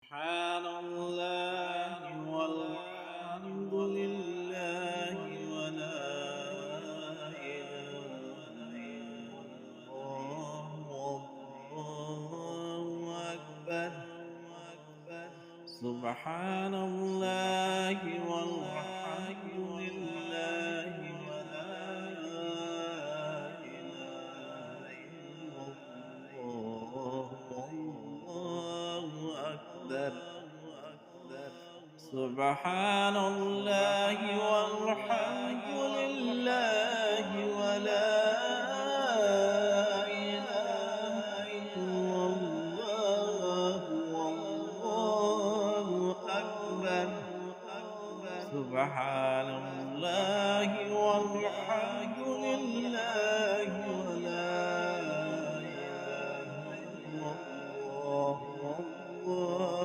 سبحان الله والحمد لله ولا إله إلا الله والله أكبر. سبحان الله والحمد لله ولا إله إلا الله والله أكبر. سبحان الله والحمد لله ولا إله إلا الله والله أكبر. سبحان